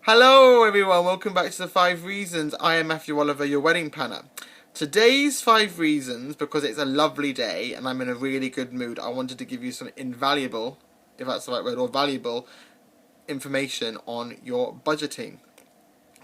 Hello everyone, welcome back to the 5 Reasons. I am Matthew Oliver, your wedding planner. Today's 5 reasons, because it's a lovely day and I'm in a really good mood, I wanted to give you some invaluable, if that's the right word, or valuable information on your budgeting.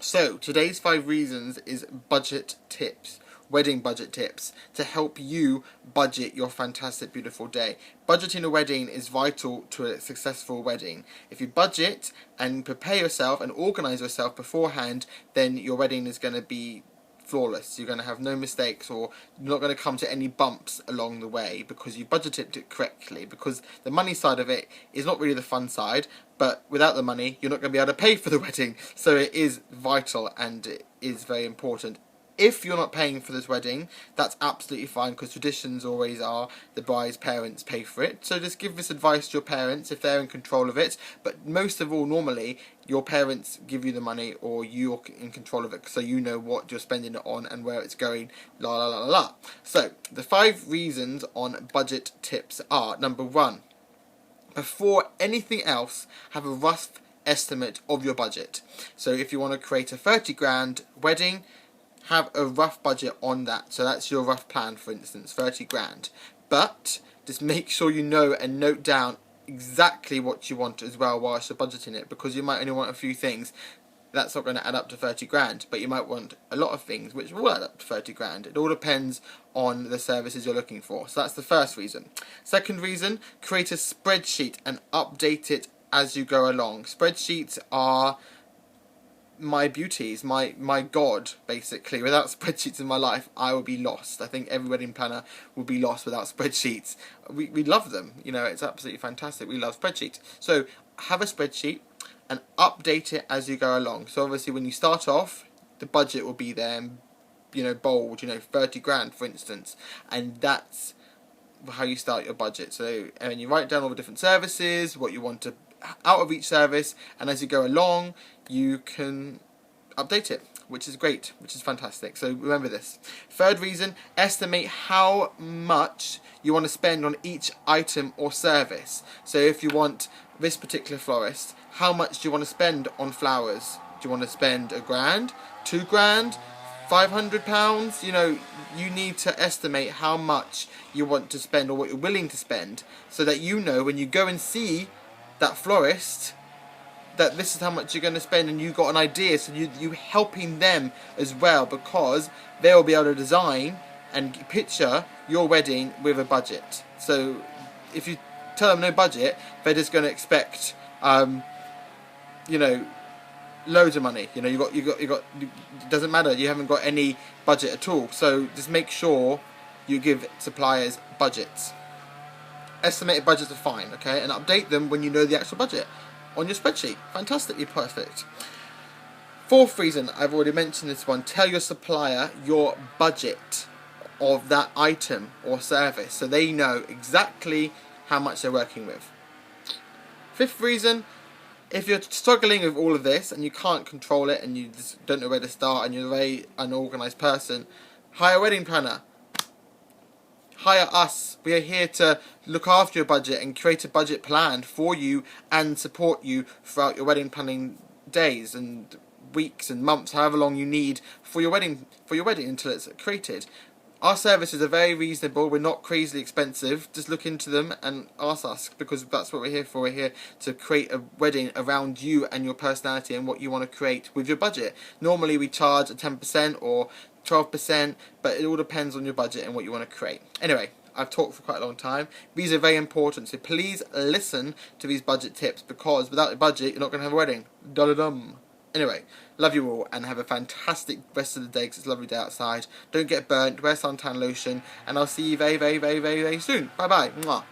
So, today's 5 reasons is budget tips. Wedding budget tips to help you budget your fantastic, beautiful day. Budgeting a wedding is vital to a successful wedding. If you budget and prepare yourself and organize yourself beforehand, then your wedding is going to be flawless. You're going to have no mistakes, or you're not going to come to any bumps along the way because you budgeted it correctly. Because the money side of it is not really the fun side, but without the money, you're not going to be able to pay for the wedding. So it is vital and it is very important. If you're not paying for this wedding, that's absolutely fine, because traditions always are the bride's parents pay for it. So just give this advice to your parents if they're in control of it. But most of all, normally, your parents give you the money, or you're in control of it, so you know what you're spending it on and where it's going, la la la la la. So, the 5 reasons on budget tips are, number 1, before anything else, have a rough estimate of your budget. So if you want to create a 30 grand wedding, have a rough budget on that. So that's your rough plan, for instance, 30 grand. But just make sure you know and note down exactly what you want as well whilst you're budgeting it, because you might only want a few things. That's not going to add up to 30 grand, but you might want a lot of things which will add up to 30 grand. It all depends on the services you're looking for. So that's the first reason. Second reason, create a spreadsheet and update it as you go along. Spreadsheets are my beauties, my god, basically. Without spreadsheets in my life, I would be lost. I think every wedding planner would be lost without spreadsheets. We love them, you know, it's absolutely fantastic. We love spreadsheets. So have a spreadsheet and update it as you go along. So obviously when you start off, the budget will be there, and, you know, bold, you know, 30 grand for instance, and that's how you start your budget. So, and you write down all the different services, what you want to out of each service, and as you go along you can update it, which is great, which is fantastic. So remember this. Third reason, estimate how much you want to spend on each item or service. So if you want this particular florist, how much do you want to spend on flowers? Do you want to spend £1 grand, £2 grand, £500? You know, you need to estimate how much you want to spend, or what you're willing to spend, so that you know when you go and see that florist that this is how much you're going to spend, and you got an idea. So you helping them as well, because they'll be able to design and picture your wedding with a budget. So if you tell them no budget, they're just going to expect you know, loads of money. You know, you got it doesn't matter, you haven't got any budget at all. So just make sure you give suppliers budgets. Estimated budgets are fine, okay, and update them when you know the actual budget on your spreadsheet. Fantastically perfect. Fourth reason, I've already mentioned this one, tell your supplier your budget of that item or service, so they know exactly how much they're working with. Fifth reason, if you're struggling with all of this and you can't control it and you just don't know where to start and you're a very unorganised person, hire a wedding planner. Hire us. We are here to look after your budget and create a budget plan for you and support you throughout your wedding planning days and weeks and months, however long you need for your wedding until it's created. Our services are very reasonable. We're not crazily expensive. Just look into them and ask us, because that's what we're here for. We're here to create a wedding around you and your personality and what you want to create with your budget. Normally we charge a 10% or 12%, but it all depends on your budget and what you want to create. Anyway, I've talked for quite a long time. These are very important, so please listen to these budget tips, because without a budget, you're not going to have a wedding. Da-da-dum. Anyway, love you all, and have a fantastic rest of the day, because it's a lovely day outside. Don't get burnt, wear suntan lotion, and I'll see you very, very, very, very, very soon. Bye-bye. Mwah.